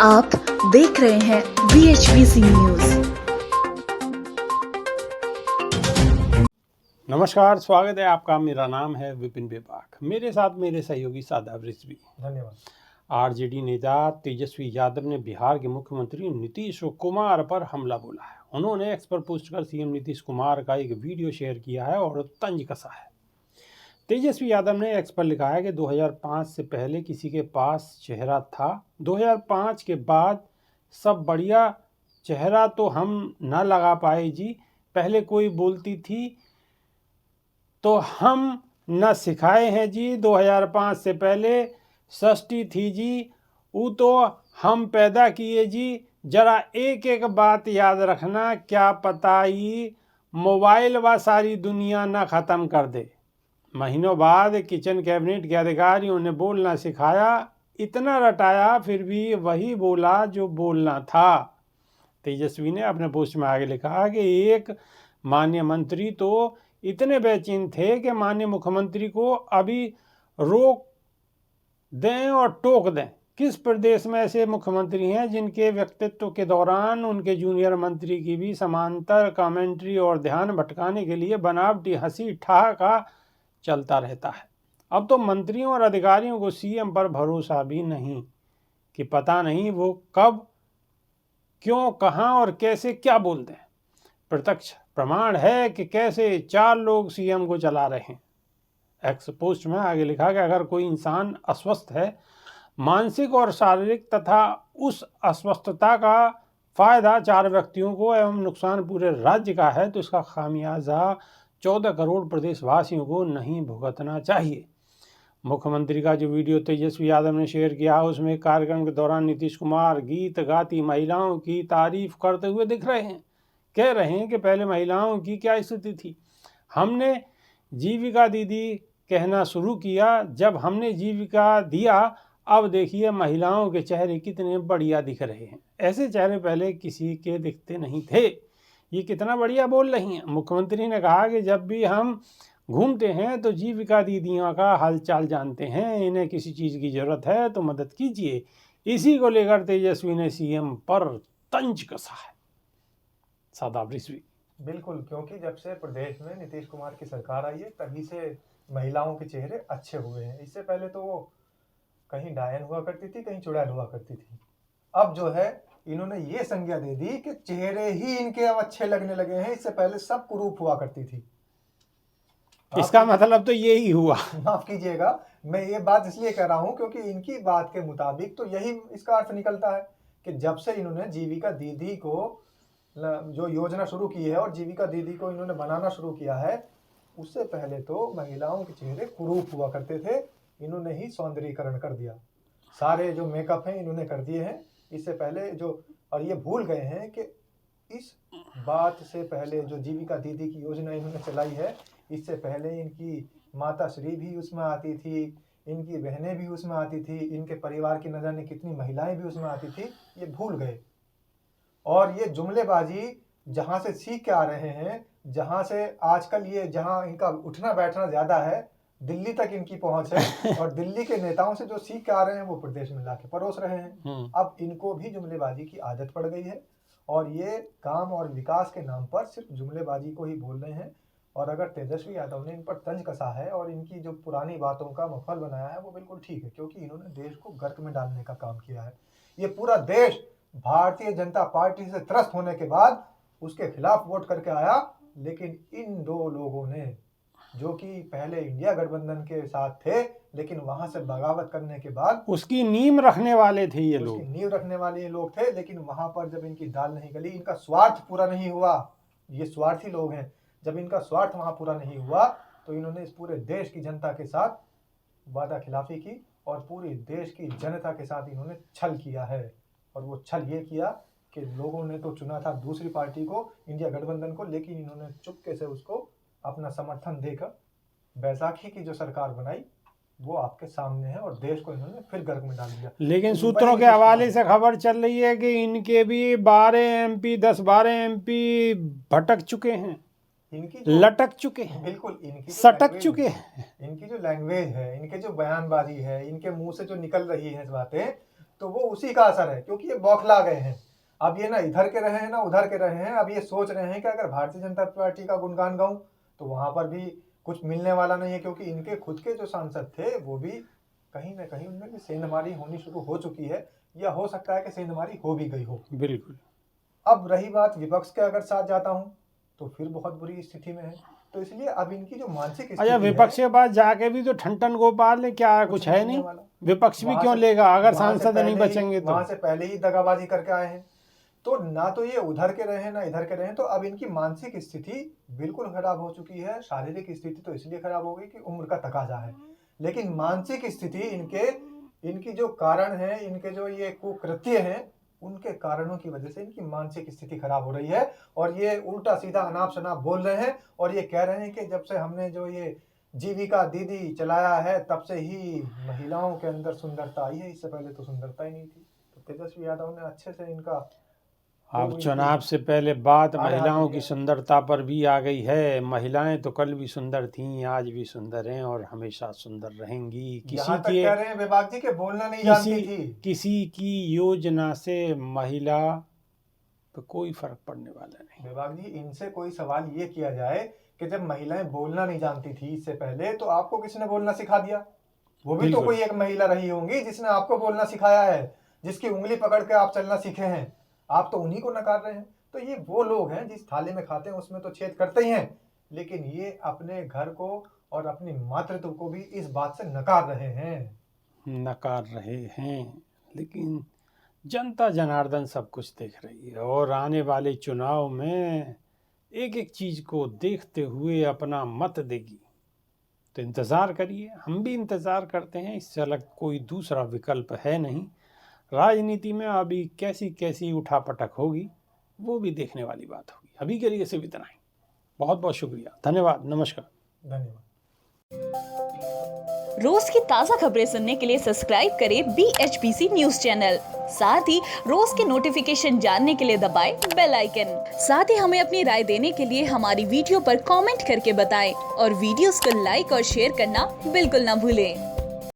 आप देख रहे हैं VHVC न्यूज। नमस्कार, स्वागत है आपका। मेरा नाम है विपिन बेबाक। मेरे साथ मेरे सहयोगी सादाब रिजवी। धन्यवाद। आरजेडी नेता तेजस्वी यादव ने बिहार के मुख्यमंत्री नीतीश कुमार पर हमला बोला है। उन्होंने एक्स पर पोस्ट कर सीएम नीतीश कुमार का एक वीडियो शेयर किया है और तंज कसा है। तेजस्वी यादव ने एक्स पर लिखा है कि 2005 से पहले किसी के पास चेहरा था, 2005 के बाद सब बढ़िया, चेहरा तो हम ना लगा पाए जी। पहले कोई बोलती थी तो हम न सिखाए हैं जी। 2005 से पहले षष्ठी थी जी, वो तो हम पैदा किए जी। जरा एक एक बात याद रखना, क्या पता ये मोबाइल व सारी दुनिया न ख़त्म कर दे। महीनों बाद किचन कैबिनेट के अधिकारियों ने बोलना सिखाया, इतना रटाया फिर भी वही बोला जो बोलना था। तेजस्वी ने अपने पोस्ट में आगे लिखा कि एक माननीय मंत्री तो इतने बेचैन थे कि माननीय मुख्यमंत्री को अभी रोक दें और टोक दें। किस प्रदेश में ऐसे मुख्यमंत्री हैं जिनके व्यक्तित्व के दौरान उनके जूनियर मंत्री की भी समांतर कमेंट्री और ध्यान भटकाने के लिए बनावटी हंसी ठहाका चलता रहता है। अब तो मंत्रियों और अधिकारियों को सीएम पर भरोसा भी नहीं कि पता नहीं वो कब, क्यों, कहां और कैसे क्या बोल दें। प्रत्यक्ष प्रमाण है कि कैसे चार लोग सीएम को चला रहे हैं। एक्स पोस्ट में आगे लिखा कि अगर कोई इंसान अस्वस्थ है, मानसिक और शारीरिक, तथा उस अस्वस्थता का फायदा चार व्यक्तियों को एवं नुकसान पूरे राज्य का है, तो इसका खामियाजा 14 करोड़ प्रदेशवासियों को नहीं भुगतना चाहिए। मुख्यमंत्री का जो वीडियो तेजस्वी यादव ने शेयर किया, उसमें कार्यक्रम के दौरान नीतीश कुमार गीत गाती महिलाओं की तारीफ करते हुए दिख रहे हैं। कह रहे हैं कि पहले महिलाओं की क्या स्थिति थी, हमने जीविका दीदी कहना शुरू किया, जब हमने जीविका दिया अब देखिए महिलाओं के चेहरे कितने बढ़िया दिख रहे हैं। ऐसे चेहरे पहले किसी के दिखते नहीं थे। ये कितना बढ़िया बोल रही हैं। मुख्यमंत्री ने कहा कि जब भी हम घूमते हैं तो जीविका दीदियों का हालचाल जानते हैं, इन्हें किसी चीज़ की ज़रूरत है तो मदद कीजिए। इसी को लेकर तेजस्वी ने सीएम पर तंज कसा है। सादाब रिजवी। बिल्कुल, क्योंकि जब से प्रदेश में नीतीश कुमार की सरकार आई है तभी से महिलाओं के चेहरे अच्छे हुए हैं। इससे पहले तो वो कहीं डायन हुआ करती थी, कहीं चुड़ैल हुआ करती थी। अब जो है इन्होंने ये संज्ञा दे दी कि चेहरे ही इनके अब अच्छे लगने लगे हैं। इससे पहले सब कुरूप हुआ करती थी। इसका मतलब तो यही हुआ। माफ कीजिएगा, मैं ये बात इसलिए कह रहा हूं क्योंकि इनकी बात के मुताबिक तो यही इसका अर्थ निकलता है कि जब से इन्होंने जीविका दीदी को जो योजना शुरू की है और जीविका दीदी को इन्होंने बनाना शुरू किया है, उससे पहले तो महिलाओं के चेहरे कुरूप हुआ करते थे। इन्होंने ही सौंदर्यीकरण कर दिया, सारे जो मेकअप हैं इन्होंने कर दिए हैं। इससे पहले जो, और ये भूल गए हैं कि इस बात से पहले जो जीविका दीदी की योजना इन्होंने चलाई है, इससे पहले इनकी माता श्री भी उसमें आती थी, इनकी बहनें भी उसमें आती थी, इनके परिवार की न जाने कितनी महिलाएं भी उसमें आती थी। ये भूल गए। और ये जुमलेबाजी जहां से सीख के आ रहे हैं, जहां से आजकल ये जहां इनका उठना बैठना ज्यादा है, दिल्ली तक इनकी पहुंच है और दिल्ली के नेताओं से जो सीख के आ रहे हैं वो प्रदेश में लाके परोस रहे हैं। अब इनको भी जुमलेबाजी की आदत पड़ गई है और ये काम और विकास के नाम पर सिर्फ जुमलेबाजी को ही बोल रहे हैं। और अगर तेजस्वी यादव ने इन पर तंज कसा है और इनकी जो पुरानी बातों का मफल बनाया है, वो बिल्कुल ठीक है, क्योंकि इन्होंने देश को गर्क में डालने का काम किया है। ये पूरा देश भारतीय जनता पार्टी से त्रस्त होने के बाद उसके खिलाफ वोट करके आया, लेकिन इन दो लोगों ने, जो कि पहले इंडिया गठबंधन के साथ थे लेकिन वहां से बगावत करने के बाद उसकी नींव रखने वाले थे ये लोग, नींव रखने वाले लोग थे, लेकिन वहां पर जब इनकी दाल नहीं गली, इनका स्वार्थ पूरा नहीं हुआ, ये स्वार्थी लोग हैं, जब इनका स्वार्थ वहां पूरा नहीं हुआ तो इन्होंने इस पूरे देश की जनता के साथ वादा खिलाफी की और पूरी देश की जनता के साथ इन्होंने छल किया है। और वो छल ये किया कि लोगों ने तो चुना था दूसरी पार्टी को, इंडिया गठबंधन को, लेकिन इन्होंने चुपके से उसको अपना समर्थन देकर बैसाखी की जो सरकार बनाई वो आपके सामने है और देश को इन्होंने फिर गर्क में डाल दिया। लेकिन सूत्रों के हवाले से खबर चल रही है कि इनके भी 10-12 एमपी भटक चुके हैं, लटक चुके हैं, बिल्कुल इनकी सटक चुके हैं। इनकी जो लैंग्वेज है, इनके जो बयानबाजी है, इनके मुंह से जो निकल रही है बातें, तो वो उसी का असर है, क्योंकि ये बौखला गए हैं। अब ये ना इधर के रहे हैं ना उधर के रहे हैं। अब ये सोच रहे हैं कि अगर भारतीय जनता पार्टी का गुणगान गाऊं तो वहां पर भी कुछ मिलने वाला नहीं है, क्योंकि इनके खुद के जो सांसद थे वो भी कहीं ना कहीं उनमें भी सेंधमारी होनी शुरू हो चुकी है, या हो सकता है कि सेंधमारी हो भी गई हो। बिल्कुल। अब रही बात विपक्ष के अगर साथ जाता हूं तो फिर बहुत बुरी स्थिति में है। तो इसलिए अब इनकी जो मानसिक स्थिति अच्छा, विपक्ष के पास जाके भी तो ठन गोपाल ने क्या कुछ है नहीं, विपक्ष भी क्यों लेगा अगर सांसद नहीं बचेंगे तो। वहां से पहले ही दगाबाजी करके आए हैं, तो ना तो ये उधर के रहे ना इधर के रहे। तो अब इनकी मानसिक स्थिति बिल्कुल खराब हो चुकी है। शारीरिक स्थिति तो इसलिए खराब हो गई कि उम्र का तकाजा है, लेकिन मानसिक स्थिति इनकी जो कारण है, इनके जो ये कुकृत्य हैं, उनके कारणों की वजह से इनकी मानसिक स्थिति खराब हो रही है। और ये उल्टा सीधा अनाप शनाप बोल रहे हैं और ये कह रहे हैं कि जब से हमने जो ये जीविका दीदी चलाया है तब से ही महिलाओं के अंदर सुंदरता आई है, इससे पहले तो सुंदरता ही नहीं थी। तो तेजस्वी यादव ने अच्छे से इनका अब चुनाव से पहले बात महिलाओं की सुंदरता पर भी आ गई है। महिलाएं तो कल भी सुंदर थीं, आज भी सुंदर हैं और हमेशा सुंदर रहेंगी। कह रहे हैं विभाग जी के बोलना नहीं जानती थी। किसी की योजना से महिला पर कोई फर्क पड़ने वाला नहीं। विभाग जी, इनसे कोई सवाल ये किया जाए कि जब महिलाएं बोलना नहीं जानती थी इससे पहले, तो आपको किसने बोलना सिखा दिया? वो भी तो कोई एक महिला रही होंगी जिसने आपको बोलना सिखाया है, जिसकी उंगली पकड़ के आप चलना सीखे हैं। आप तो उन्हीं को नकार रहे हैं। तो ये वो लोग हैं जिस थाली में खाते हैं उसमें तो छेद करते ही हैं, लेकिन ये अपने घर को और अपनी मातृत्व को भी इस बात से नकार रहे हैं। लेकिन जनता जनार्दन सब कुछ देख रही है और आने वाले चुनाव में एक एक चीज को देखते हुए अपना मत देगी। तो इंतज़ार करिए, हम भी इंतज़ार करते हैं, इससे अलग कोई दूसरा विकल्प है नहीं। राजनीति में अभी कैसी कैसी उठापटक होगी वो भी देखने वाली बात होगी। अभी के लिए सिर्फ इतना ही। बहुत बहुत शुक्रिया, धन्यवाद, नमस्कार। धन्यवाद। रोज की ताज़ा खबरें सुनने के लिए सब्सक्राइब करें BHPC न्यूज चैनल। साथ ही रोज के नोटिफिकेशन जानने के लिए दबाएं बेल आइकन। साथ ही हमें अपनी राय देने के लिए हमारी वीडियो पर कमेंट करके बताएं और वीडियोस को लाइक और शेयर करना बिल्कुल ना भूलें।